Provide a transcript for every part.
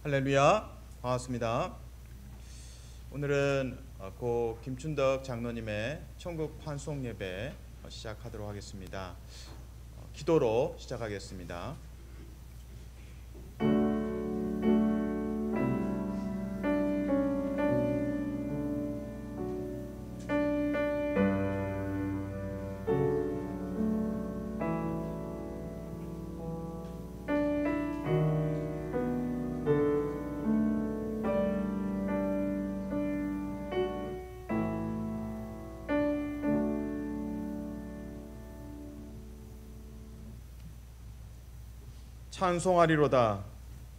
할렐루야, 반갑습니다. 오늘은 고 김춘덕 장로님의 천국 환송 예배 시작하도록 하겠습니다. 기도로 시작하겠습니다. 찬송하리로다.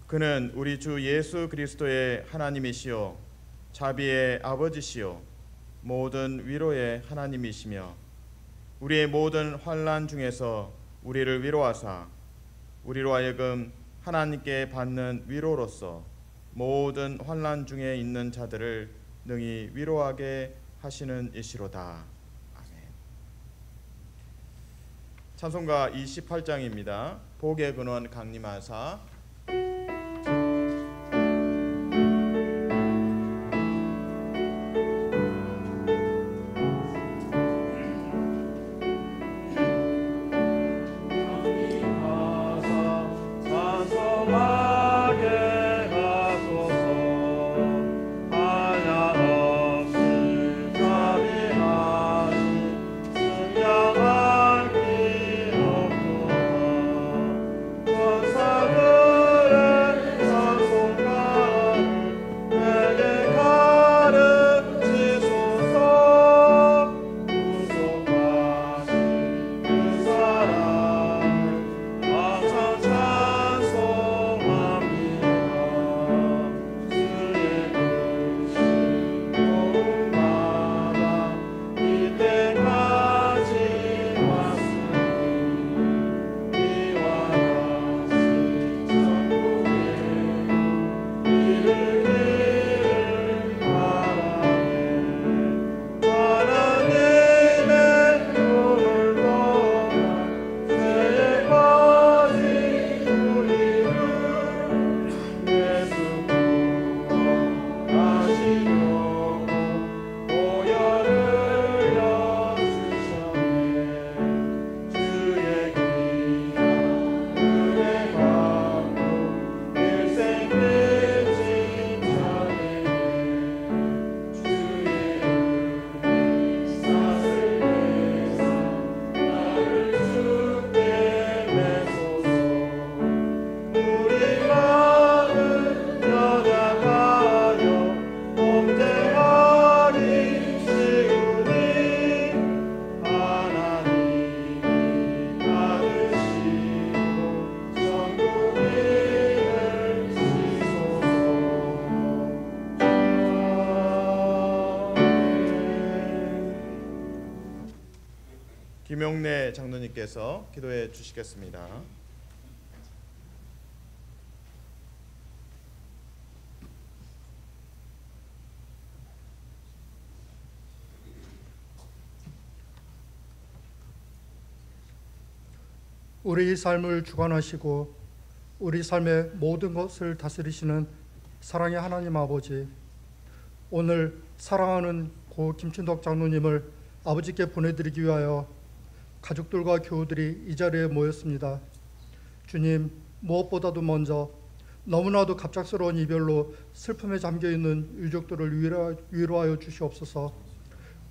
그는 우리 주 예수 그리스도의 하나님이시요 자비의 아버지시요 모든 위로의 하나님이시며 우리의 모든 환난 중에서 우리를 위로하사 우리로 하여금 하나님께 받는 위로로서 모든 환난 중에 있는 자들을 능히 위로하게 하시는 이시로다. 아멘. 찬송가 28장입니다. 복의 근원 강림하사. 김용래 장로님께서 기도해 주시겠습니다. 우리 삶을 주관하시고 우리 삶의 모든 것을 다스리시는 사랑의 하나님 아버지, 오늘 사랑하는 고 김춘덕 장로님을 아버지께 보내드리기 위하여 가족들과 교우들이 이 자리에 모였습니다. 주님, 무엇보다도 먼저 너무나도 갑작스러운 이별로 슬픔에 잠겨있는 유족들을 위로하여 주시옵소서.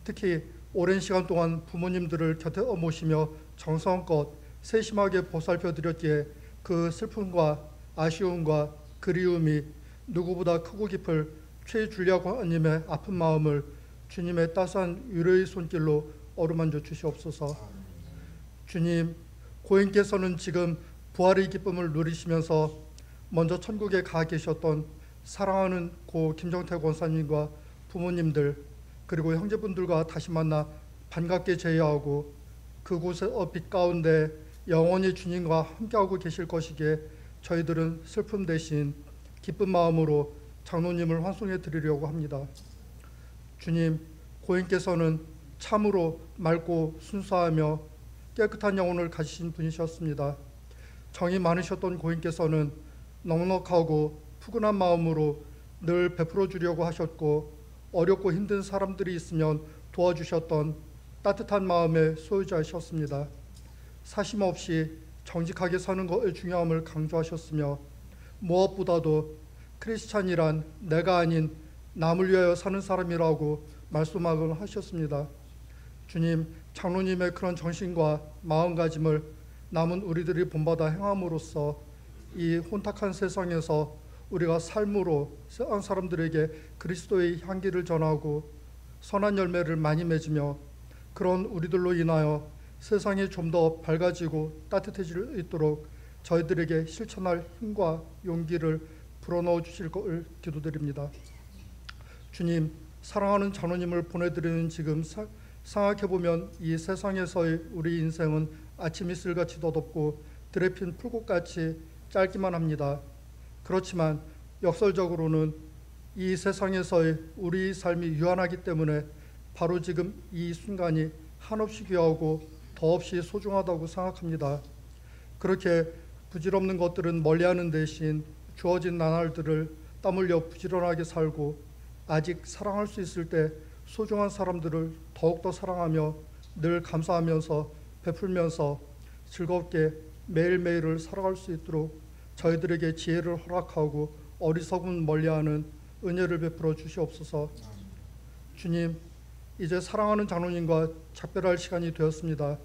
특히 오랜 시간 동안 부모님들을 곁에 모시며 정성껏 세심하게 보살펴드렸기에 그 슬픔과 아쉬움과 그리움이 누구보다 크고 깊을 최줄리아 권님의 아픈 마음을 주님의 따스한 위로의 손길로 어루만져 주시옵소서. 주님, 고인께서는 지금 부활의 기쁨을 누리시면서 먼저 천국에 가 계셨던 사랑하는 고 김정태 권사님과 부모님들 그리고 형제분들과 다시 만나 반갑게 제의하고 그곳의 빛 가운데 영원히 주님과 함께하고 계실 것이기에 저희들은 슬픔 대신 기쁜 마음으로 장로님을 환송해 드리려고 합니다. 주님, 고인께서는 참으로 맑고 순수하며 깨끗한 영혼을 가지신 분이셨습니다. 정이 많으셨던 고인께서는 넉넉하고 푸근한 마음으로 늘 베풀어 주려고 하셨고 어렵고 힘든 사람들이 있으면 도와주셨던 따뜻한 마음의 소유자이셨습니다. 사심 없이 정직하게 사는 것의 중요함을 강조하셨으며 무엇보다도 크리스찬이란 내가 아닌 남을 위하여 사는 사람이라고 말씀하곤 하셨습니다. 주님, 장로님의 그런 정신과 마음가짐을 남은 우리들이 본받아 행함으로써 이 혼탁한 세상에서 우리가 삶으로 세상 사람들에게 그리스도의 향기를 전하고 선한 열매를 많이 맺으며 그런 우리들로 인하여 세상이 좀 더 밝아지고 따뜻해질 수 있도록 저희들에게 실천할 힘과 용기를 불어넣어 주실 것을 기도드립니다. 주님, 사랑하는 장로님을 보내드리는 지금 생각해보면 이 세상에서의 우리 인생은 아침 이슬같이 덧없고 들에 핀 풀꽃같이 짧기만 합니다. 그렇지만 역설적으로는 이 세상에서의 우리 삶이 유한하기 때문에 바로 지금 이 순간이 한없이 귀하고 더없이 소중하다고 생각합니다. 그렇게 부질없는 것들은 멀리하는 대신 주어진 나날들을 땀 흘려 부지런하게 살고 아직 사랑할 수 있을 때 소중한 사람들을 더욱더 사랑하며 늘 감사하면서 베풀면서 즐겁게 매일매일을 살아갈 수 있도록 저희들에게 지혜를 허락하고 어리석음 멀리하는 은혜를 베풀어 주시옵소서. 주님, 이제 사랑하는 장로님과 작별할 시간이 되었습니다.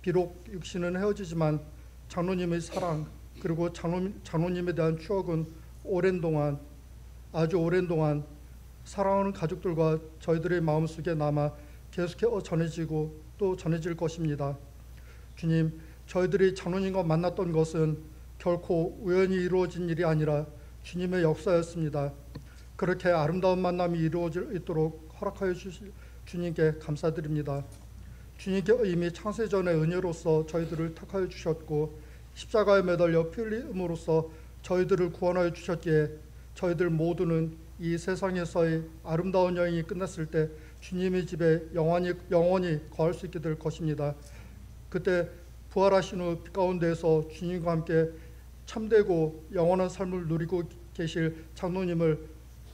비록 육신은 헤어지지만 장로님의 사랑 그리고 장로님에 대한 추억은 아주 오랜 동안 사랑하는 가족들과 저희들의 마음속에 남아 계속해서 전해지고 또 전해질 것입니다. 주님, 저희들이 장로님과 만났던 것은 결코 우연히 이루어진 일이 아니라 주님의 역사였습니다. 그렇게 아름다운 만남이 이루어질 있도록 허락하여 주실 주님께 감사드립니다. 주님께 이미 창세전의 은혜로서 저희들을 택하여 주셨고 십자가에 매달려 피 흘림으로써 저희들을 구원하여 주셨기에 저희들 모두는 이 세상에서의 아름다운 여행이 끝났을 때 주님의 집에 영원히 거할 수 있게 될 것입니다. 그때 부활하신 후 빛 가운데에서 주님과 함께 참되고 영원한 삶을 누리고 계실 장로님을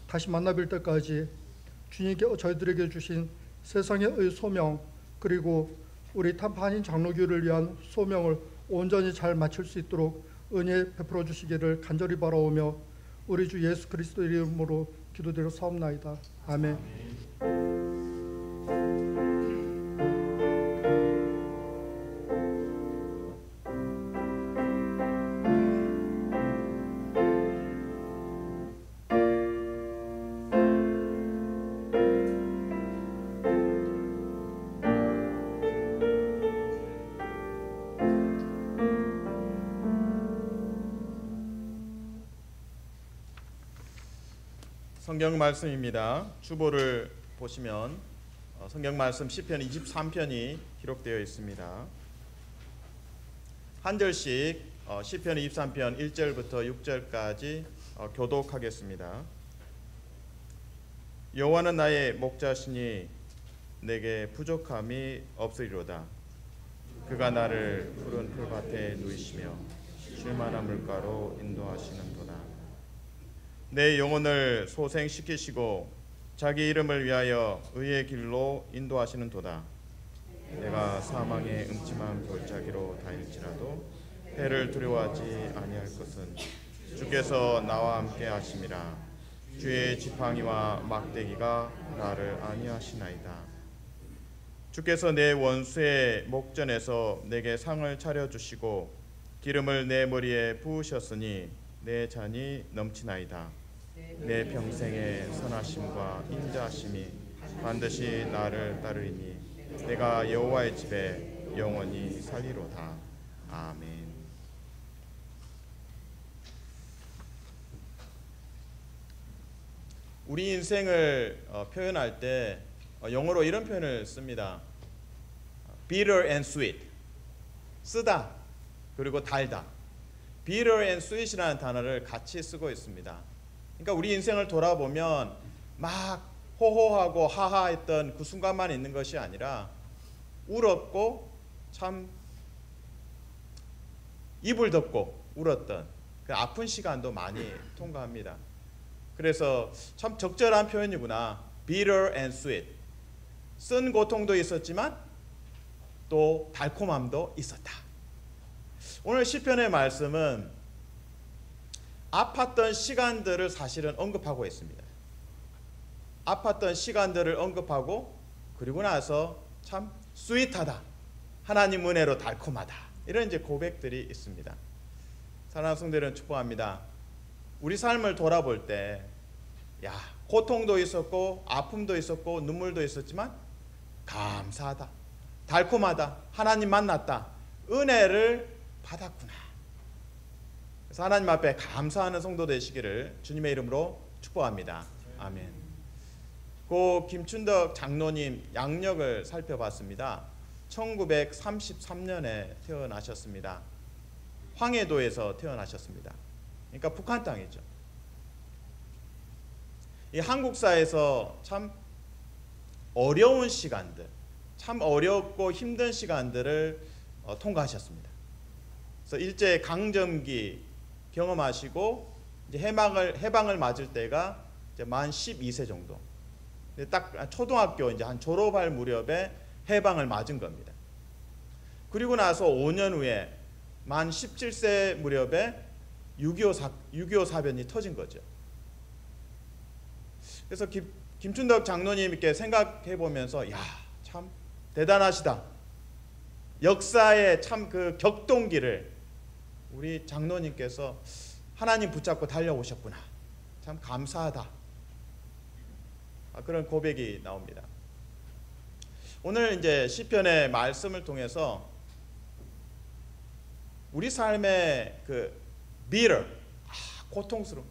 다시 만나뵐 때까지 주님께 저희들에게 주신 세상의 소명 그리고 우리 탄판인 장로교를 위한 소명을 온전히 잘 마칠 수 있도록 은혜 베풀어 주시기를 간절히 바라오며 우리 주 예수 그리스도 이름으로 기도드려 사옵나이다. 아멘. 성경 말씀입니다. 주보를 보시면 성경 말씀 시편 23편이 기록되어 있습니다. 한 절씩 시편 23편 1절부터 6절까지 교독하겠습니다. 여호와는 나의 목자시니 내게 부족함이 없으리로다. 그가 나를 푸른 풀밭에 누이시며 쉴만한 물가로 인도하시는도다. 내 영혼을 소생시키시고 자기 이름을 위하여 의의 길로 인도하시는도다. 내가 사망의 음침한 골짜기로 다닐지라도 해를 두려워하지 아니할 것은 주께서 나와 함께 하심이라. 주의 지팡이와 막대기가 나를 안위하시나이다. 주께서 내 원수의 목전에서 내게 상을 차려주시고 기름을 내 머리에 부으셨으니 내 잔이 넘치나이다. 내 평생의 선하심과 인자하심이 반드시 나를 따르리니 내가 여호와의 집에 영원히 살리로다. 아멘. 우리 인생을 표현할 때 영어로 이런 표현을 씁니다. bitter and sweet. 쓰다 그리고 달다. bitter and sweet이라는 단어를 같이 쓰고 있습니다. 그러니까 우리 인생을 돌아보면 막 호호하고 하하했던 그 순간만 있는 것이 아니라 울었고 참 이불 덮고 울었던 아픈 시간도 많이 통과합니다. 그래서 참 적절한 표현이구나. bitter and sweet. 쓴 고통도 있었지만 또 달콤함도 있었다. 오늘 시편의 말씀은 아팠던 시간들을 사실은 언급하고 있습니다. 아팠던 시간들을 언급하고 그리고 나서 참 스윗하다. 하나님 은혜로 달콤하다. 이런 이제 고백들이 있습니다. 사랑하는 성도들은 축복합니다. 우리 삶을 돌아볼 때 고통도 있었고 아픔도 있었고 눈물도 있었지만 감사하다. 달콤하다. 하나님 만났다. 은혜를 받았구나. 그래서 하나님 앞에 감사하는 성도 되시기를 주님의 이름으로 축복합니다. 아멘. 고 김춘덕 장로님 양력을 살펴봤습니다. 1933년에 태어나셨습니다. 황해도에서 태어나셨습니다. 그러니까 북한 땅이죠. 이 한국사에서 참 어려운 시간들, 참 어렵고 힘든 시간들을 통과하셨습니다. 그래서 일제 강점기 경험하시고 이제 해방을 맞을 때가 이제 만 12세 정도. 딱 초등학교 이제 한 졸업할 무렵에 해방을 맞은 겁니다. 그리고 나서 5년 후에 만 17세 무렵에 6.25 사변이 터진 거죠. 그래서 김춘덕 장로님께 생각해 보면서 참 대단하시다. 역사의 참 그 격동기를 우리 장로님께서 하나님 붙잡고 달려오셨구나. 참 감사하다. 그런 고백이 나옵니다. 오늘 이제 시편의 말씀을 통해서 우리 삶의 그 bitter, 고통스러움,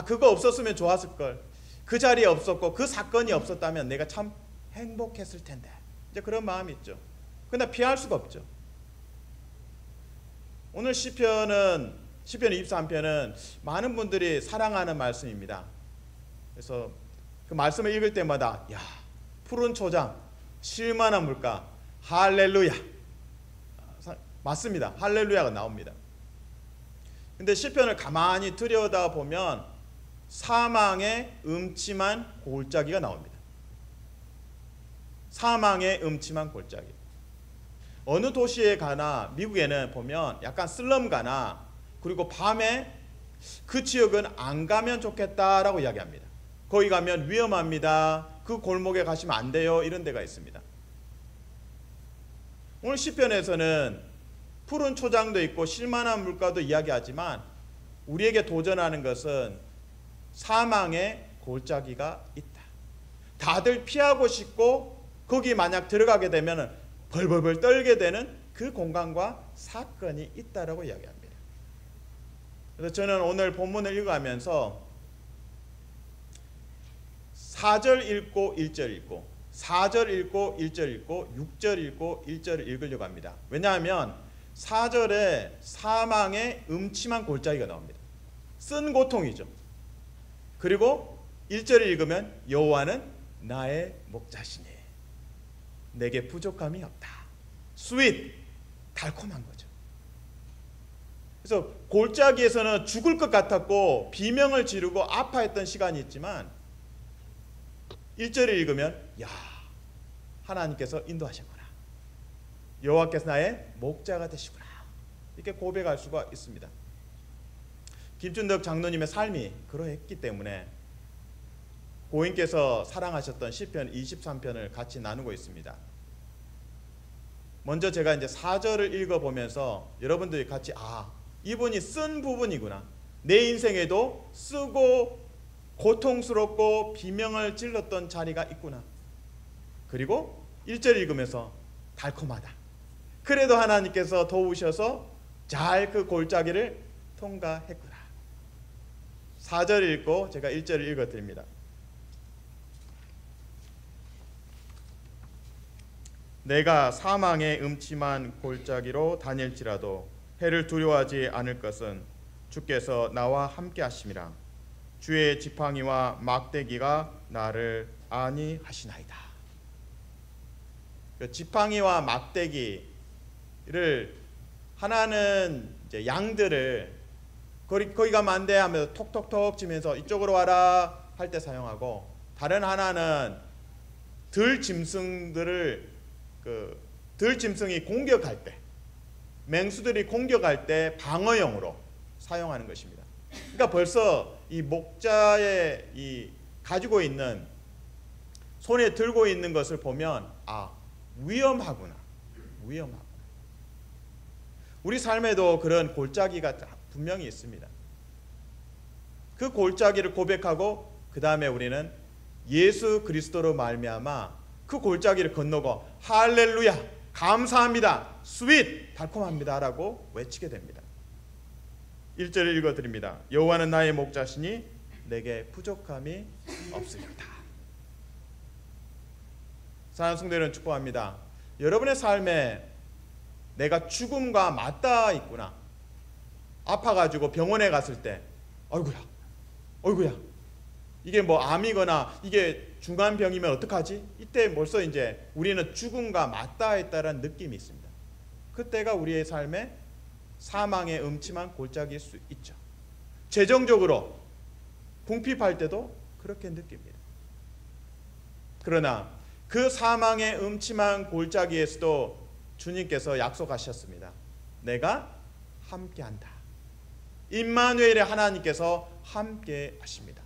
그거 없었으면 좋았을 걸, 그 자리에 없었고 그 사건이 없었다면 내가 참 행복했을 텐데, 이제 그런 마음이 있죠. 그러나 피할 수가 없죠. 오늘 시편 23편은 많은 분들이 사랑하는 말씀입니다. 그래서 그 말씀을 읽을 때마다 푸른 초장, 쉴만한 물가, 할렐루야. 맞습니다. 할렐루야가 나옵니다. 근데 시편을 가만히 들여다보면 사망의 음침한 골짜기가 나옵니다. 사망의 음침한 골짜기. 어느 도시에 가나 미국에는 보면 약간 슬럼 가나 그리고 밤에 그 지역은 안 가면 좋겠다라고 이야기합니다. 거기 가면 위험합니다. 그 골목에 가시면 안 돼요. 이런 데가 있습니다. 오늘 시편에서는 푸른 초장도 있고 쉴만한 물가도 이야기하지만 우리에게 도전하는 것은 사망의 골짜기가 있다. 다들 피하고 싶고 거기 만약 들어가게 되면 벌벌벌 떨게 되는 그 공간과 사건이 있다라고 이야기합니다. 그래서 저는 오늘 본문을 읽어가면서 4절 읽고 1절 읽고 4절 읽고 1절 읽고 6절 읽고 1절을 읽으려고 합니다. 왜냐하면 4절에 사망의 음침한 골짜기가 나옵니다. 쓴 고통이죠. 그리고 1절을 읽으면 여호와는 나의 목자시니 내게 부족함이 없다. 스윗, 달콤한 거죠. 그래서 골짜기에서는 죽을 것 같았고 비명을 지르고 아파했던 시간이 있지만 1절을 읽으면 하나님께서 인도하셨구나. 여호와께서 나의 목자가 되시구나. 이렇게 고백할 수가 있습니다. 김춘덕 장로님의 삶이 그러했기 때문에 고인께서 사랑하셨던 시편 23편을 같이 나누고 있습니다. 먼저 제가 이제 4절을 읽어보면서 여러분들이 같이 이분이 쓴 부분이구나. 내 인생에도 쓰고 고통스럽고 비명을 질렀던 자리가 있구나. 그리고 1절 읽으면서 달콤하다. 그래도 하나님께서 도우셔서 잘 그 골짜기를 통과했구나. 4절 읽고 제가 1절을 읽어드립니다. 내가 사망의 음침한 골짜기로 다닐지라도 해를 두려워하지 않을 것은 주께서 나와 함께 하심이라. 주의 지팡이와 막대기가 나를 안위하시나이다. 그 지팡이와 막대기를 하나는 이제 양들을 거기 가면 안 돼 하면서 톡톡톡 치면서 이쪽으로 와라 할 때 사용하고, 다른 하나는 들짐승이 공격할 때, 맹수들이 공격할 때 방어용으로 사용하는 것입니다. 그러니까 벌써 이 목자의 이 가지고 있는, 손에 들고 있는 것을 보면 위험하구나. 우리 삶에도 그런 골짜기가 분명히 있습니다. 그 골짜기를 고백하고 그 다음에 우리는 예수 그리스도로 말미암아 그 골짜기를 건너고 할렐루야, 감사합니다, 스윗, 달콤합니다 라고 외치게 됩니다. 1절을 읽어드립니다. 여호와는 나의 목자시니 내게 부족함이 없으리로다. 사랑하는 성도 여러분, 축복합니다. 여러분의 삶에 내가 죽음과 맞닿아 있구나, 아파가지고 병원에 갔을 때 어이구야 이게 뭐 암이거나 이게 중한 병이면 어떡하지? 이때 벌써 이제 우리는 죽음과 맞닿아 있다는 느낌이 있습니다. 그때가 우리의 삶에 사망의 음침한 골짜기일 수 있죠. 재정적으로 궁핍할 때도 그렇게 느낍니다. 그러나 그 사망의 음침한 골짜기에서도 주님께서 약속하셨습니다. 내가 함께한다. 임마누엘의 하나님께서 함께 하십니다.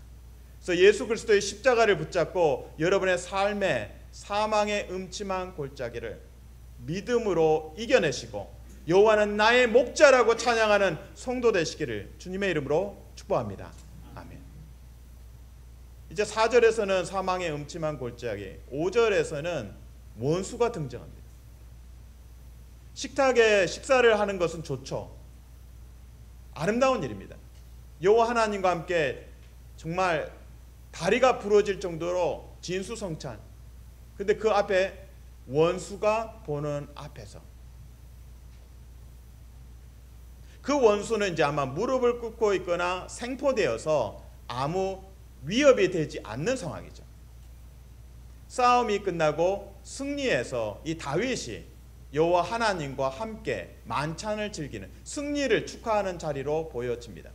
그래서 예수 그리스도의 십자가를 붙잡고 여러분의 삶의 사망의 음침한 골짜기를 믿음으로 이겨내시고 여호와는 나의 목자라고 찬양하는 성도 되시기를 주님의 이름으로 축복합니다. 아멘. 이제 4절에서는 사망의 음침한 골짜기, 5절에서는 원수가 등장합니다. 식탁에 식사를 하는 것은 좋죠. 아름다운 일입니다. 여호와 하나님과 함께 정말 다리가 부러질 정도로 진수성찬. 근데 그 앞에 원수가 보는 앞에서, 그 원수는 이제 아마 무릎을 꿇고 있거나 생포되어서 아무 위협이 되지 않는 상황이죠. 싸움이 끝나고 승리해서 이 다윗이 여호와 하나님과 함께 만찬을 즐기는, 승리를 축하하는 자리로 보여집니다.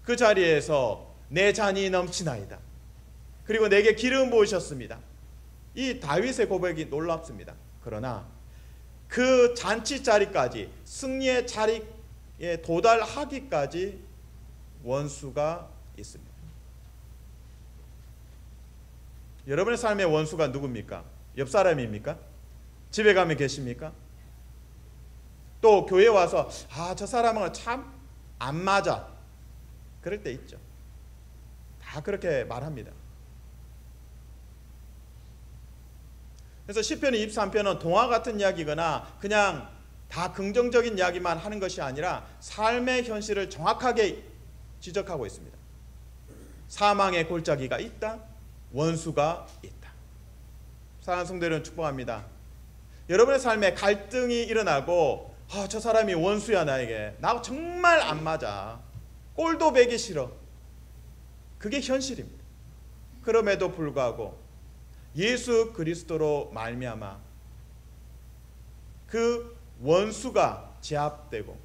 그 자리에서 내 잔이 넘치나이다, 그리고 내게 기름 부으셨습니다. 이 다윗의 고백이 놀랍습니다. 그러나 그 잔치 자리까지, 승리의 자리에 도달하기까지 원수가 있습니다. 여러분의 삶의 원수가 누굽니까? 옆 사람입니까? 집에 가면 계십니까? 또 교회 와서 저 사람은 참 안 맞아, 그럴 때 있죠. 다 그렇게 말합니다. 그래서 시편 23편은 동화 같은 이야기거나 그냥 다 긍정적인 이야기만 하는 것이 아니라 삶의 현실을 정확하게 지적하고 있습니다. 사망의 골짜기가 있다, 원수가 있다. 사랑하는 성도 여러분, 축복합니다. 여러분의 삶에 갈등이 일어나고 저 사람이 원수야, 나에게 나 정말 안 맞아, 꼴도 배기 싫어, 그게 현실입니다. 그럼에도 불구하고 예수 그리스도로 말미암아 그 원수가 제압되고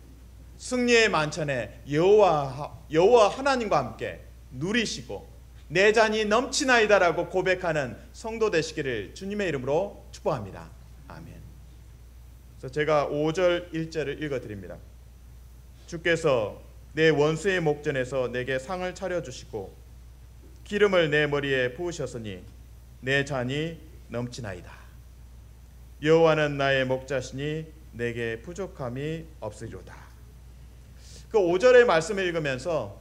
승리의 만찬에 여호와 하나님과 함께 누리시고 내 잔이 넘치나이다라고 고백하는 성도 되시기를 주님의 이름으로 축복합니다. 아멘. 그래서 제가 5절 1절을 읽어드립니다. 주께서 내 원수의 목전에서 내게 상을 차려주시고 기름을 내 머리에 부으셨으니 내 잔이 넘치나이다. 여호와는 나의 목자시니 내게 부족함이 없으리로다. 그 5절의 말씀을 읽으면서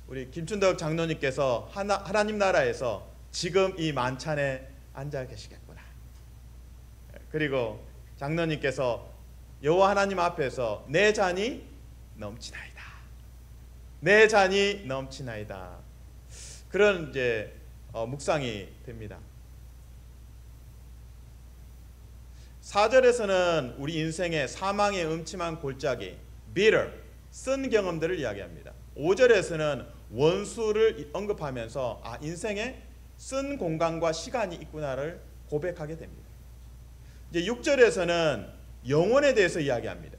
우리 김춘덕 장로님께서 하나님 나라에서 지금 이 만찬에 앉아 계시겠구나. 그리고 장로님께서 여호와 하나님 앞에서 내 잔이 넘치나이다, 내 잔이 넘치나이다, 그런 이제 묵상이 됩니다. 4절에서는 우리 인생의 사망의 음침한 골짜기, bitter, 쓴 경험들을 이야기합니다. 5절에서는 원수를 언급하면서 인생에 쓴 공간과 시간이 있구나를 고백하게 됩니다. 이제 6절에서는 영혼에 대해서 이야기합니다.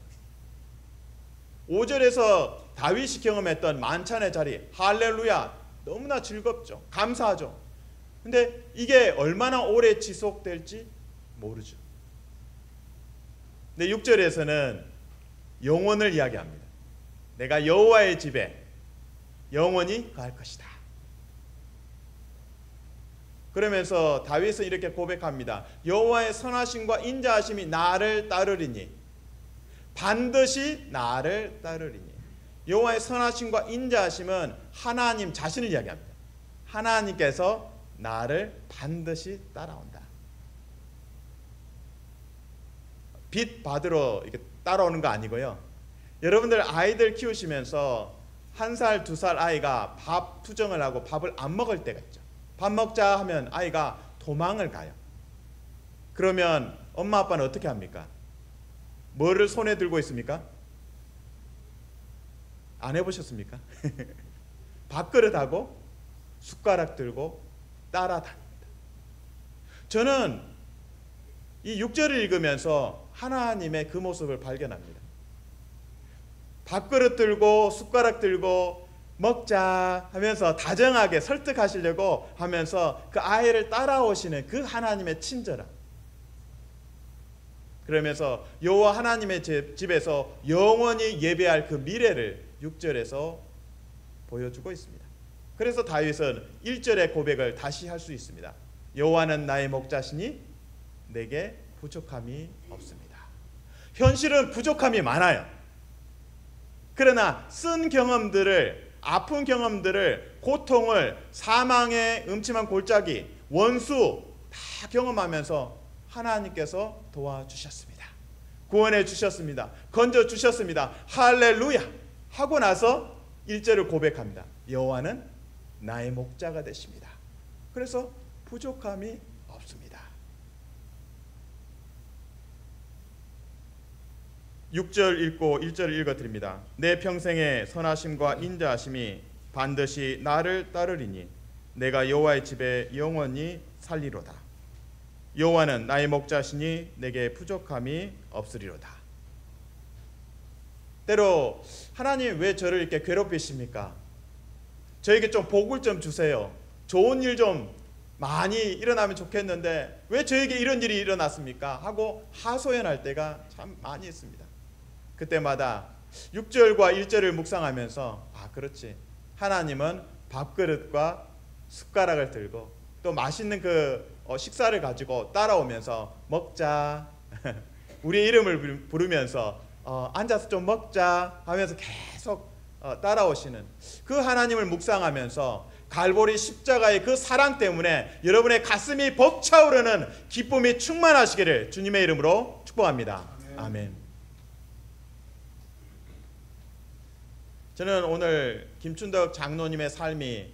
5절에서 다윗이 경험했던 만찬의 자리, 할렐루야, 너무나 즐겁죠. 감사하죠. 근데 이게 얼마나 오래 지속될지 모르죠. 근데 6절에서는 영원을 이야기합니다. 내가 여호와의 집에 영원히 거할 것이다. 그러면서 다윗은 이렇게 고백합니다. 여호와의 선하심과 인자하심이 나를 따르리니, 반드시 나를 따르리니. 여호와의 선하심과 인자하심은 하나님 자신을 이야기합니다. 하나님께서 나를 반드시 따라온다. 빚 받으러 이렇게 따라오는 거 아니고요. 여러분들 아이들 키우시면서 1살, 2살 아이가 밥 투정을 하고 밥을 안 먹을 때가 있죠. 밥 먹자 하면 아이가 도망을 가요. 그러면 엄마 아빠는 어떻게 합니까? 뭐를 손에 들고 있습니까? 안 해보셨습니까? 밥그릇하고 숟가락 들고 따라다닙니다. 저는 이 6절을 읽으면서 하나님의 그 모습을 발견합니다. 밥그릇 들고 숟가락 들고 먹자 하면서 다정하게 설득하시려고 하면서 그 아이를 따라오시는 그 하나님의 친절함. 그러면서 여호와 하나님의 집에서 영원히 예배할 그 미래를 6절에서 보여주고 있습니다. 그래서 다윗은 1절의 고백을 다시 할 수 있습니다. 여호와는 나의 목자시니 내게 부족함이 없습니다. 현실은 부족함이 많아요. 그러나 쓴 경험들을, 아픈 경험들을, 고통을, 사망의 음침한 골짜기, 원수 다 경험하면서 하나님께서 도와주셨습니다. 구원해 주셨습니다. 건져 주셨습니다. 할렐루야 하고 나서 1절을 고백합니다. 여호와는 나의 목자가 되십니다. 그래서 부족함이 없습니다. 6절 읽고 1절을 읽어드립니다. 내 평생의 선하심과 인자하심이 반드시 나를 따르리니 내가 여호와의 집에 영원히 살리로다. 여호와는 나의 목자시니 내게 부족함이 없으리로다. 때로 하나님 왜 저를 이렇게 괴롭히십니까? 저에게 좀 복을 좀 주세요. 좋은 일 좀 많이 일어나면 좋겠는데 왜 저에게 이런 일이 일어났습니까? 하고 하소연할 때가 참 많이 있습니다. 그때마다 6절과 1절을 묵상하면서 그렇지, 하나님은 밥그릇과 숟가락을 들고 또 맛있는 그 식사를 가지고 따라오면서 먹자 우리의 이름을 부르면서 앉아서 좀 먹자 하면서 계속 따라오시는 그 하나님을 묵상하면서 갈보리 십자가의 그 사랑 때문에 여러분의 가슴이 벅차오르는 기쁨이 충만하시기를 주님의 이름으로 축복합니다. 아멘. 저는 오늘 김춘덕 장로님의 삶이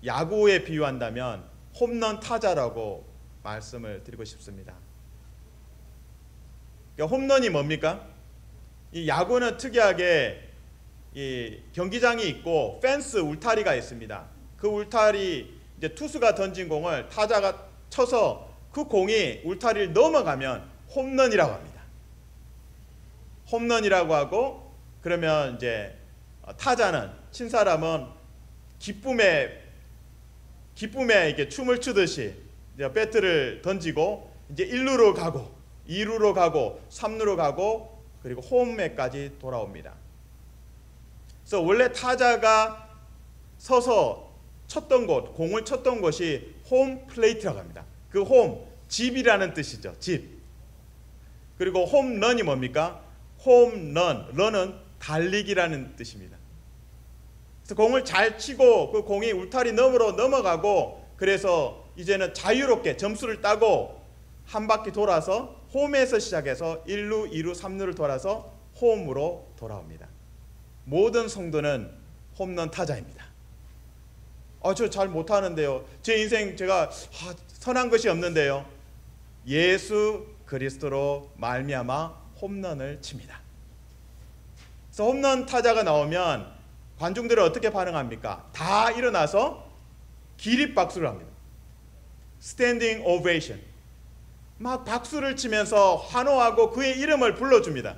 야구에 비유한다면 홈런 타자라고 말씀을 드리고 싶습니다. 그러니까 홈런이 뭡니까? 이 야구는 특이하게 이 경기장이 있고 펜스 울타리가 있습니다. 그 울타리, 이제 투수가 던진 공을 타자가 쳐서 그 공이 울타리를 넘어가면 홈런이라고 합니다. 홈런이라고 하고, 그러면 이제 타자는, 친 사람은 기쁨에 이렇게 춤을 추듯이 이제 배트를 던지고 이제 1루로 가고 2루로 가고 3루로 가고 그리고 홈에까지 돌아옵니다. 그래서 원래 타자가 서서 쳤던 곳, 공을 쳤던 곳이 홈 플레이트라고 합니다. 그 홈, 집이라는 뜻이죠. 집. 그리고 홈런이 뭡니까? 홈런, 런은 달리기라는 뜻입니다. 그래서 공을 잘 치고 그 공이 울타리 너머로 넘어가고, 그래서 이제는 자유롭게 점수를 따고 한 바퀴 돌아서 홈에서 시작해서 1루, 2루, 3루를 돌아서 홈으로 돌아옵니다. 모든 성도는 홈런 타자입니다. 저 잘 못하는데요. 제 인생 제가 선한 것이 없는데요. 예수 그리스도로 말미암아 홈런을 칩니다. 그래서 홈런 타자가 나오면 관중들은 어떻게 반응합니까? 다 일어나서 기립박수를 합니다. 스탠딩 오베이션. 막 박수를 치면서 환호하고 그의 이름을 불러줍니다.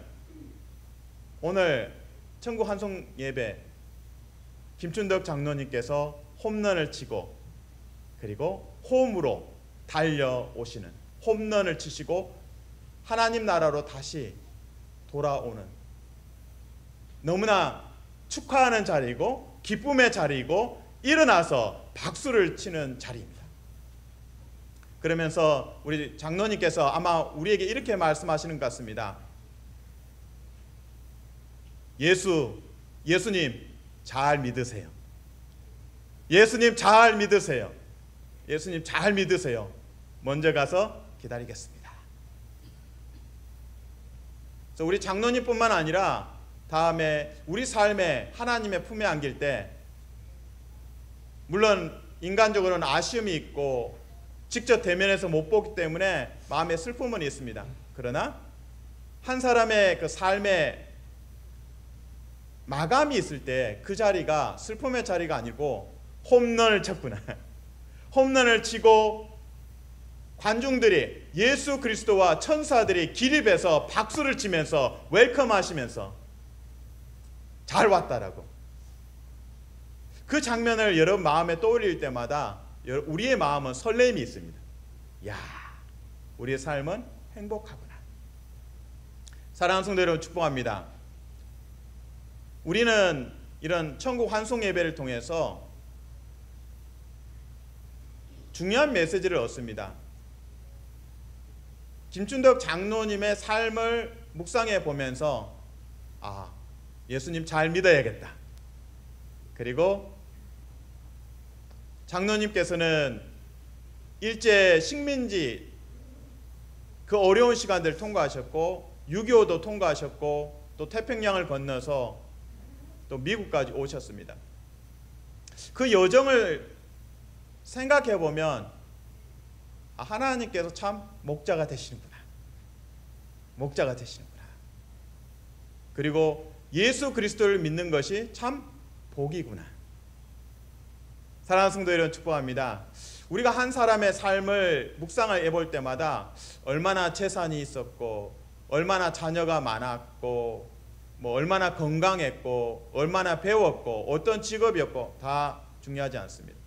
오늘 천국 환송 예배 김춘덕 장로님께서 홈런을 치고 그리고 홈으로 달려오시는, 홈런을 치시고 하나님 나라로 다시 돌아오는, 너무나 축하하는 자리이고 기쁨의 자리이고 일어나서 박수를 치는 자리입니다. 그러면서 우리 장로님께서 아마 우리에게 이렇게 말씀하시는 것 같습니다. 예수님 잘 믿으세요. 예수님 잘 믿으세요. 예수님 잘 믿으세요. 먼저 가서 기다리겠습니다. 그래서 우리 장로님뿐만 아니라 다음에 우리 삶에 하나님의 품에 안길 때, 물론 인간적으로는 아쉬움이 있고 직접 대면해서 못 보기 때문에 마음에 슬픔은 있습니다. 그러나 한 사람의 그 삶의 마감이 있을 때 그 자리가 슬픔의 자리가 아니고 홈런을 쳤구나. 홈런을 치고 관중들이, 예수 그리스도와 천사들이 기립해서 박수를 치면서 웰컴하시면서 잘 왔다라고, 그 장면을 여러분 마음에 떠올릴 때마다 우리의 마음은 설렘이 있습니다. 야, 우리의 삶은 행복하구나. 사랑하는 성도 여러분, 축복합니다. 우리는 이런 천국 환송 예배를 통해서 중요한 메시지를 얻습니다. 김춘덕 장로님의 삶을 묵상해 보면서 예수님 잘 믿어야겠다. 그리고 장로님께서는 일제 식민지 그 어려운 시간들을 통과하셨고 6.25도 통과하셨고 또 태평양을 건너서 또 미국까지 오셨습니다. 그 여정을 생각해 보면 하나님께서 참 목자가 되시는구나. 목자가 되시는구나. 그리고 예수 그리스도를 믿는 것이 참 복이구나. 사랑하는 성도 여러분, 축복합니다. 우리가 한 사람의 삶을 묵상을 해볼 때마다 얼마나 재산이 있었고, 얼마나 자녀가 많았고, 얼마나 건강했고, 얼마나 배웠고, 어떤 직업이었고 다 중요하지 않습니다.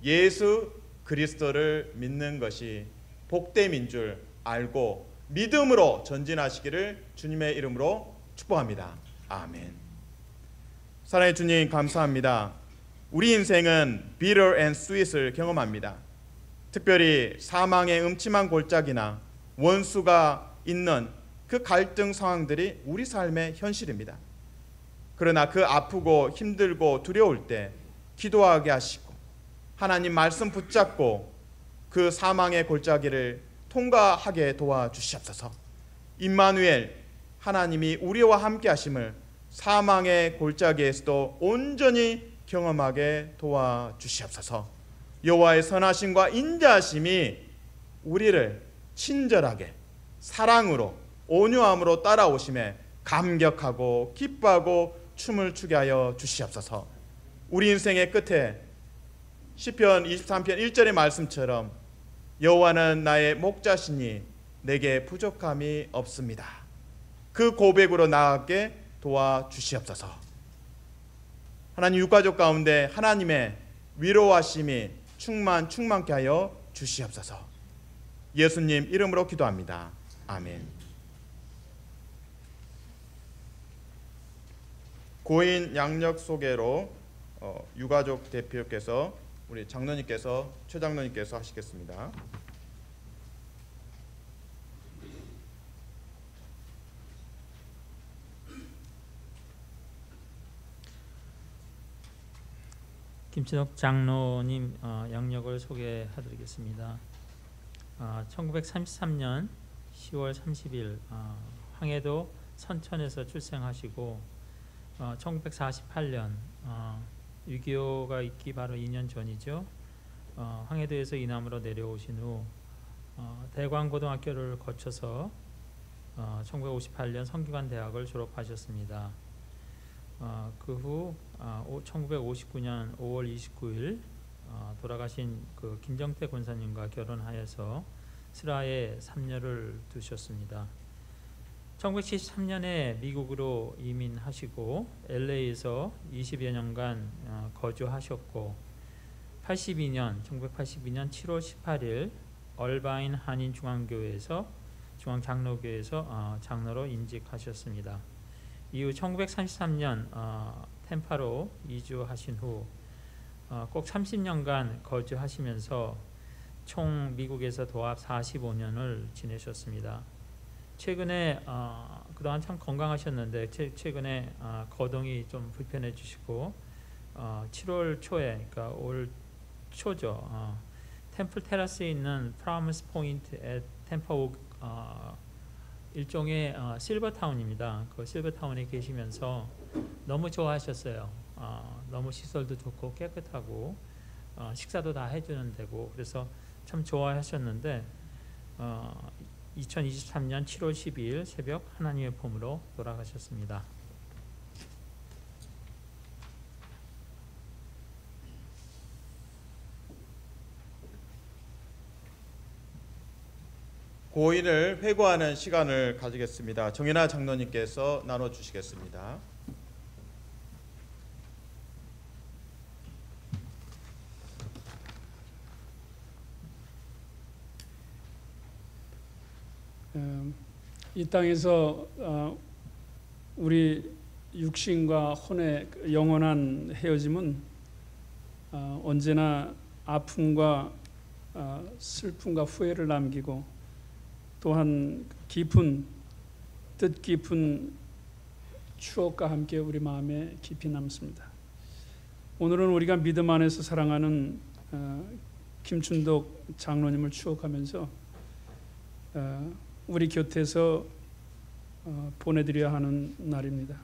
예수 그리스도를 믿는 것이 복됨인 줄 알고 믿음으로 전진하시기를 주님의 이름으로 축복합니다. 아멘. 사랑의 주님, 감사합니다. 우리 인생은 bitter and sweet을 경험합니다. 특별히 사망의 음침한 골짜기나 원수가 있는 그 갈등 상황들이 우리 삶의 현실입니다. 그러나 그 아프고 힘들고 두려울 때 기도하게 하시고 하나님 말씀 붙잡고 그 사망의 골짜기를 통과하게 도와주시옵소서. 임마누엘, 하나님이 우리와 함께 하심을 사망의 골짜기에서도 온전히 경험하게 도와주시옵소서. 여호와의 선하심과 인자하심이 우리를 친절하게 사랑으로 온유함으로 따라오심에 감격하고 기뻐하고 춤을 추게 하여 주시옵소서. 우리 인생의 끝에 시편 23편 1절의 말씀처럼 여호와는 나의 목자시니 내게 부족함이 없습니다. 그 고백으로 나아가게 도와주시옵소서. 하나님, 유가족 가운데 하나님의 위로하심이 충만케 하여 주시옵소서. 예수님 이름으로 기도합니다. 아멘. 고인 양력 소개로 유가족 대표께서 우리 장로님께서, 최 장로님께서 하시겠습니다. 김춘덕 장로님 양력을 소개해드리겠습니다. 1933년 10월 30일 황해도 선천에서 출생하시고 1948년 6.25가 있기 바로 2년 전이죠. 황해도에서 이남으로 내려오신 후 대광고등학교를 거쳐서 1958년 성균관대학을 졸업하셨습니다. 그 후 1959년 5월 29일 돌아가신 그 김정태 권사님과 결혼하여서 슬하에 3년을 두셨습니다. 1973년에 미국으로 이민하시고 LA에서 20여 년간 거주하셨고 1982년 7월 18일 얼바인 한인중앙교회에서 중앙장로교회에서 장로로 임직하셨습니다. 이후 1933년 템파로 이주하신 후 꼭 30년간 거주하시면서 총 미국에서 도합 45년을 지내셨습니다. 최근에 그동안 참 건강하셨는데 최근에 거동이 좀 불편해지시고 7월 초에 그러니까 올 초죠. 템플 테라스에 있는 프라미스 포인트 앳 템퍼 일종의 실버타운입니다. 그 실버타운에 계시면서 너무 좋아하셨어요. 너무 시설도 좋고 깨끗하고 식사도 다 해주는 데고 그래서 참 좋아하셨는데 2023년 7월 12일 새벽 하나님의 품으로 돌아가셨습니다. 고인을 회고하는 시간을 가지겠습니다. 정연아 장로님께서 나눠주시겠습니다. 이 땅에서 우리 육신과 혼의 영원한 헤어짐은 언제나 아픔과 슬픔과 후회를 남기고 또한 뜻깊은 추억과 함께 우리 마음에 깊이 남습니다. 오늘은 우리가 믿음 안에서 사랑하는 김춘덕 장로님을 추억하면서 우리 곁에서 보내드려야 하는 날입니다.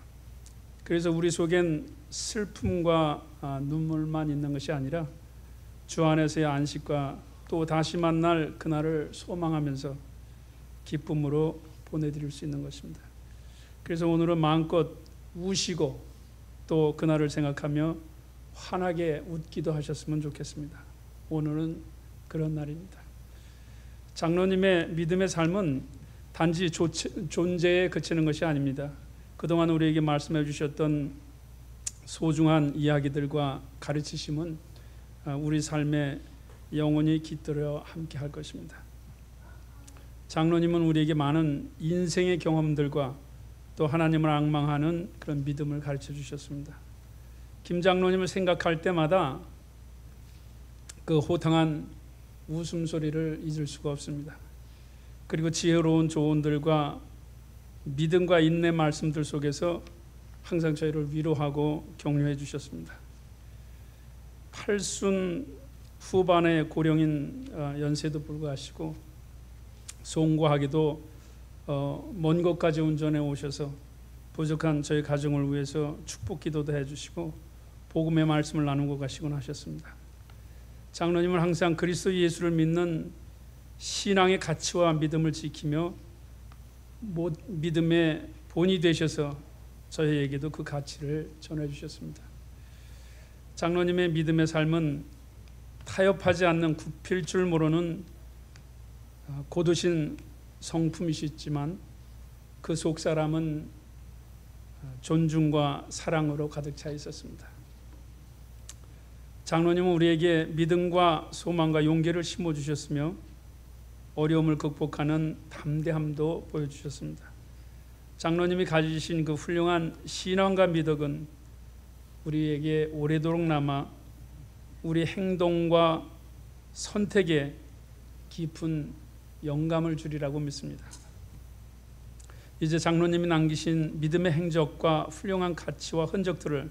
그래서 우리 속엔 슬픔과 눈물만 있는 것이 아니라 주 안에서의 안식과 또 다시 만날 그날을 소망하면서 기쁨으로 보내드릴 수 있는 것입니다. 그래서 오늘은 마음껏 우시고 또 그날을 생각하며 환하게 웃기도 하셨으면 좋겠습니다. 오늘은 그런 날입니다. 장로님의 믿음의 삶은 단지 존재에 그치는 것이 아닙니다. 그동안 우리에게 말씀해 주셨던 소중한 이야기들과 가르치심은 우리 삶에 영원히 깃들어 함께 할 것입니다. 장로님은 우리에게 많은 인생의 경험들과 또 하나님을 앙망하는 그런 믿음을 가르쳐 주셨습니다. 김 장로님을 생각할 때마다 그 호탕한 웃음소리를 잊을 수가 없습니다. 그리고 지혜로운 조언들과 믿음과 인내 말씀들 속에서 항상 저희를 위로하고 격려해 주셨습니다. 80 후반의 고령인 연세도 불구하시고 송구하기도 먼 곳까지 운전해 오셔서 부족한 저희 가정을 위해서 축복 기도도 해주시고 복음의 말씀을 나누고 가시곤 하셨습니다. 장로님은 항상 그리스도 예수를 믿는 신앙의 가치와 믿음을 지키며 믿음의 본이 되셔서 저희에게도 그 가치를 전해주셨습니다. 장로님의 믿음의 삶은 타협하지 않는 굽힐 줄 모르는 고두신 성품이시지만 그 속사람은 존중과 사랑으로 가득 차 있었습니다. 장로님은 우리에게 믿음과 소망과 용기를 심어주셨으며 어려움을 극복하는 담대함도 보여주셨습니다. 장로님이 가지신 그 훌륭한 신앙과 미덕은 우리에게 오래도록 남아 우리 행동과 선택에 깊은 영감을 주리라고 믿습니다. 이제 장로님이 남기신 믿음의 행적과 훌륭한 가치와 흔적들을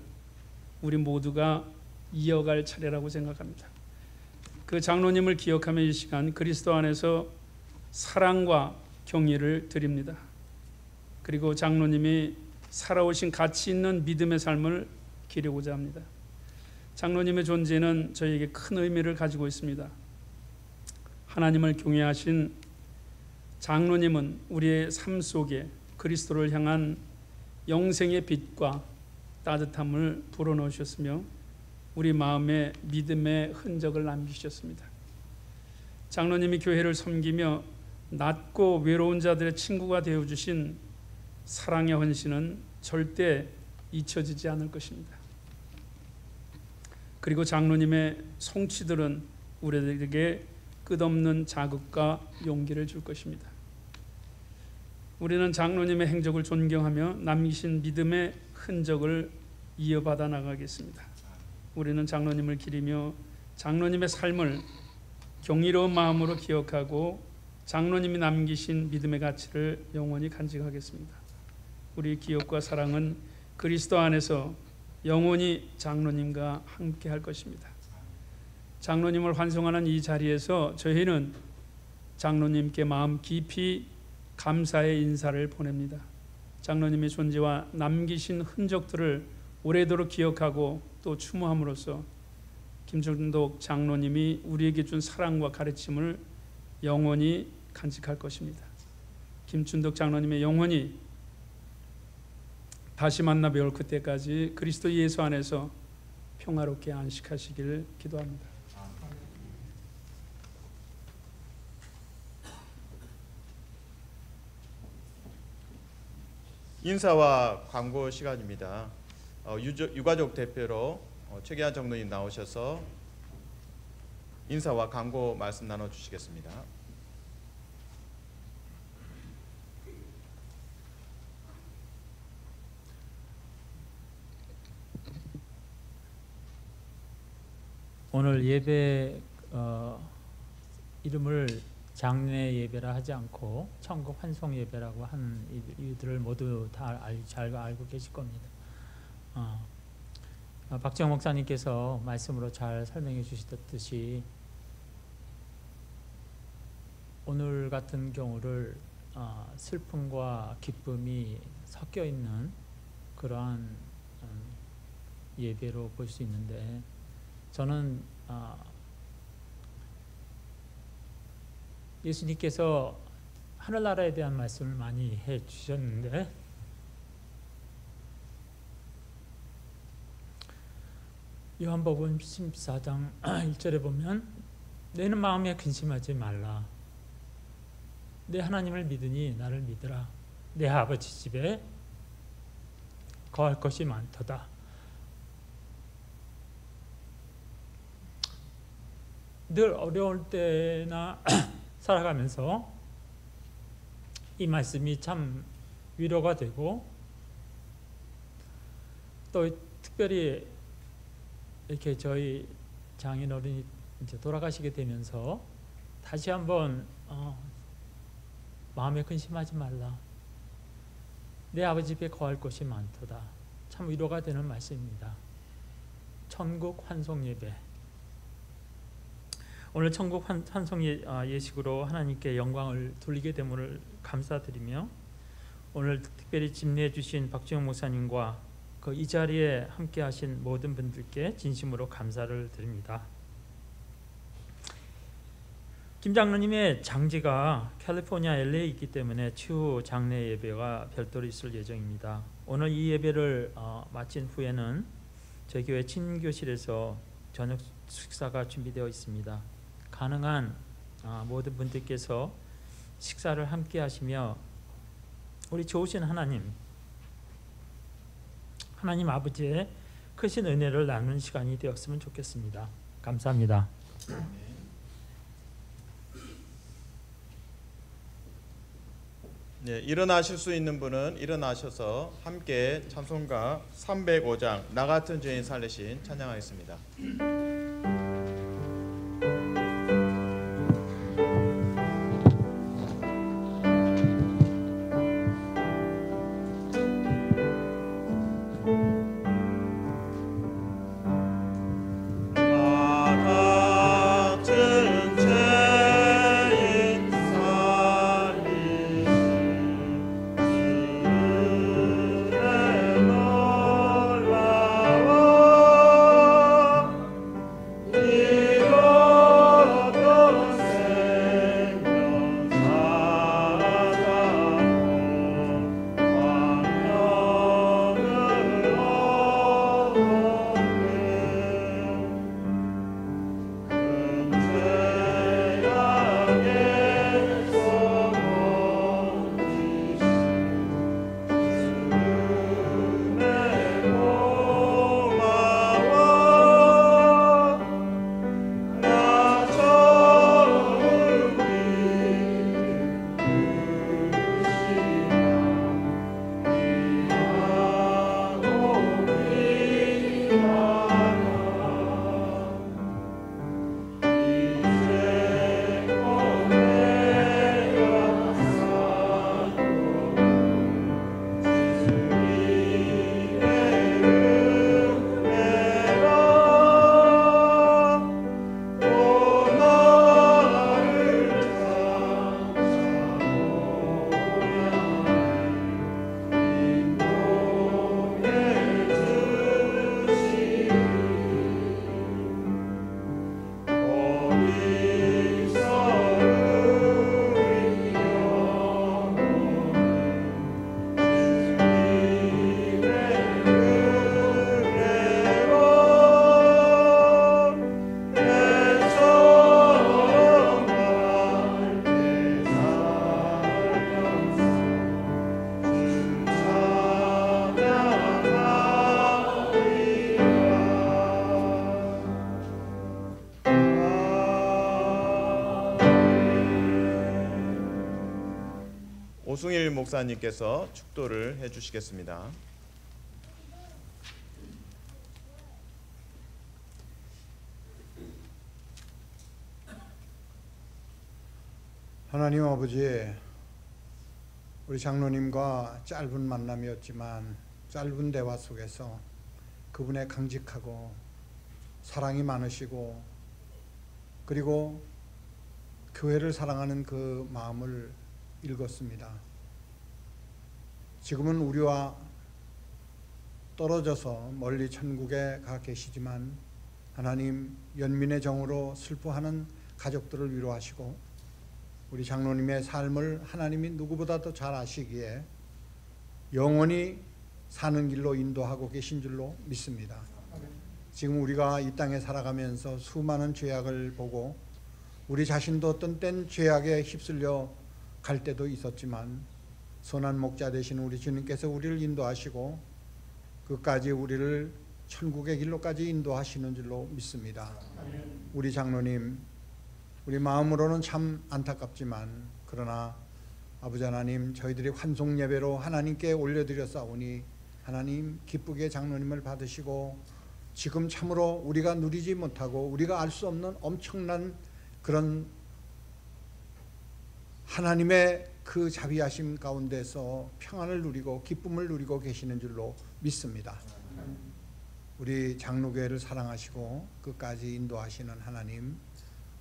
우리 모두가 이어갈 차례라고 생각합니다. 그 장로님을 기억하며 이 시간 그리스도 안에서 사랑과 경의를 드립니다. 그리고 장로님이 살아오신 가치 있는 믿음의 삶을 기르고자 합니다. 장로님의 존재는 저희에게 큰 의미를 가지고 있습니다. 하나님을 경외하신 장로님은 우리의 삶 속에 그리스도를 향한 영생의 빛과 따뜻함을 불어넣으셨으며 우리 마음에 믿음의 흔적을 남기셨습니다. 장로님이 교회를 섬기며 낮고 외로운 자들의 친구가 되어주신 사랑의 헌신은 절대 잊혀지지 않을 것입니다. 그리고 장로님의 성취들은 우리들에게 끝없는 자극과 용기를 줄 것입니다. 우리는 장로님의 행적을 존경하며 남기신 믿음의 흔적을 이어받아 나가겠습니다. 우리는 장로님을 기리며 장로님의 삶을 경이로운 마음으로 기억하고 장로님이 남기신 믿음의 가치를 영원히 간직하겠습니다. 우리 기억과 사랑은 그리스도 안에서 영원히 장로님과 함께 할 것입니다. 장로님을 환송하는 이 자리에서 저희는 장로님께 마음 깊이 감사의 인사를 보냅니다. 장로님의 존재와 남기신 흔적들을 오래도록 기억하고 또 추모함으로써 김준독 장로님이 우리에게 준 사랑과 가르침을 영원히 간직할 것입니다. 김준덕 장로님의 영원히 다시 만나 뵐 그때까지 그리스도 예수 안에서 평화롭게 안식하시길 기도합니다. 인사와 광고 시간입니다. 유가족 대표로 최기한 장로님 나오셔서 인사와 광고 말씀 나눠주시겠습니다. 오늘 예배 이름을 장례 예배라 하지 않고 천국 환송 예배라고 한 이들을 모두 다 잘 알고 계실 겁니다. 박지영 목사님께서 말씀으로 잘 설명해 주셨듯이 오늘 같은 경우를 슬픔과 기쁨이 섞여 있는 그러한 예배로 볼 수 있는데, 저는 예수님께서 하늘나라에 대한 말씀을 많이 해 주셨는데 요한복음 14장 1절에 보면 너는 마음에 근심하지 말라. 내 하나님을 믿으니 나를 믿으라. 내 아버지 집에 거할 것이 많도다. 늘 어려울 때나 살아가면서 이 말씀이 참 위로가 되고, 또 특별히 이렇게 저희 장인어른이 이제 돌아가시게 되면서 다시 한번 마음에 근심하지 말라. 내 아버지 집에 거할 곳이 많도다. 참 위로가 되는 말씀입니다. 천국 환송 예배. 오늘 천국 환송 예식으로 하나님께 영광을 돌리게 됨을 감사드리며, 오늘 특별히 집례해 주신 박지영 목사님과 이 자리에 함께 하신 모든 분들께 진심으로 감사를 드립니다. 김 장로님의 장지가 캘리포니아 LA에 있기 때문에 추후 장례 예배가 별도로 있을 예정입니다. 오늘 이 예배를 마친 후에는 저희 교회 친교실에서 저녁 식사가 준비되어 있습니다. 가능한 모든 분들께서 식사를 함께 하시며 우리 좋으신 하나님 아버지의 크신 은혜를 나누는 시간이 되었으면 좋겠습니다. 감사합니다. 네, 일어나실 수 있는 분은 일어나셔서 함께 찬송가 305장 나 같은 죄인 살리신 찬양하겠습니다. 오승일 목사님께서 축도를 해주시겠습니다. 하나님 아버지, 우리 장로님과 짧은 만남이었지만 짧은 대화 속에서 그분의 강직하고 사랑이 많으시고 그리고 교회를 사랑하는 그 마음을 읽었습니다. 지금은 우리와 떨어져서 멀리 천국에 가 계시지만 하나님, 연민의 정으로 슬퍼하는 가족들을 위로하시고 우리 장로님의 삶을 하나님이 누구보다도 잘 아시기에 영원히 사는 길로 인도하고 계신 줄로 믿습니다. 지금 우리가 이 땅에 살아가면서 수많은 죄악을 보고 우리 자신도 어떤 땐 죄악에 휩쓸려 갈 때도 있었지만 선한 목자 되신 우리 주님께서 우리를 인도하시고 그까지 우리를 천국의 길로까지 인도하시는 줄로 믿습니다. 우리 장로님, 우리 마음으로는 참 안타깝지만 그러나 아버지 하나님, 저희들이 환송 예배로 하나님께 올려드렸사오니 하나님 기쁘게 장로님을 받으시고 지금 참으로 우리가 누리지 못하고 우리가 알 수 없는 엄청난 그런 하나님의 그 자비하심 가운데서 평안을 누리고 기쁨을 누리고 계시는 줄로 믿습니다. 우리 장로교회를 사랑하시고 끝까지 인도하시는 하나님,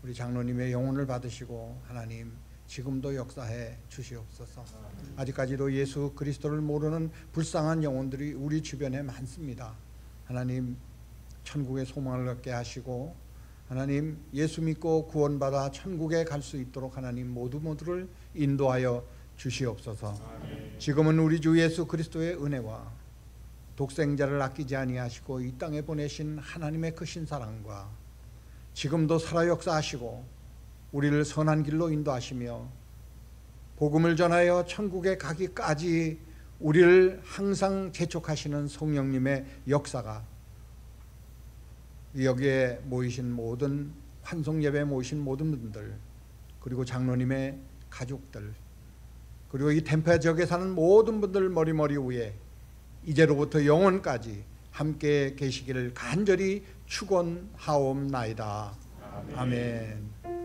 우리 장로님의 영혼을 받으시고 하나님 지금도 역사해 주시옵소서. 아직까지도 예수 그리스도를 모르는 불쌍한 영혼들이 우리 주변에 많습니다. 하나님, 천국의 소망을 갖게 하시고 하나님, 예수 믿고 구원받아 천국에 갈 수 있도록 하나님 모두를 인도하여 주시옵소서. 지금은 우리 주 예수 그리스도의 은혜와 독생자를 아끼지 아니하시고 이 땅에 보내신 하나님의 크신 사랑과 지금도 살아 역사하시고 우리를 선한 길로 인도하시며 복음을 전하여 천국에 가기까지 우리를 항상 재촉하시는 성령님의 역사가 여기에 모이신 모든 환송예배에 모이신 모든 분들, 그리고 장로님의 가족들, 그리고 이 템페 지역에 사는 모든 분들 머리 위에 이제로부터 영원까지 함께 계시기를 간절히 축원하옵나이다. 아멘.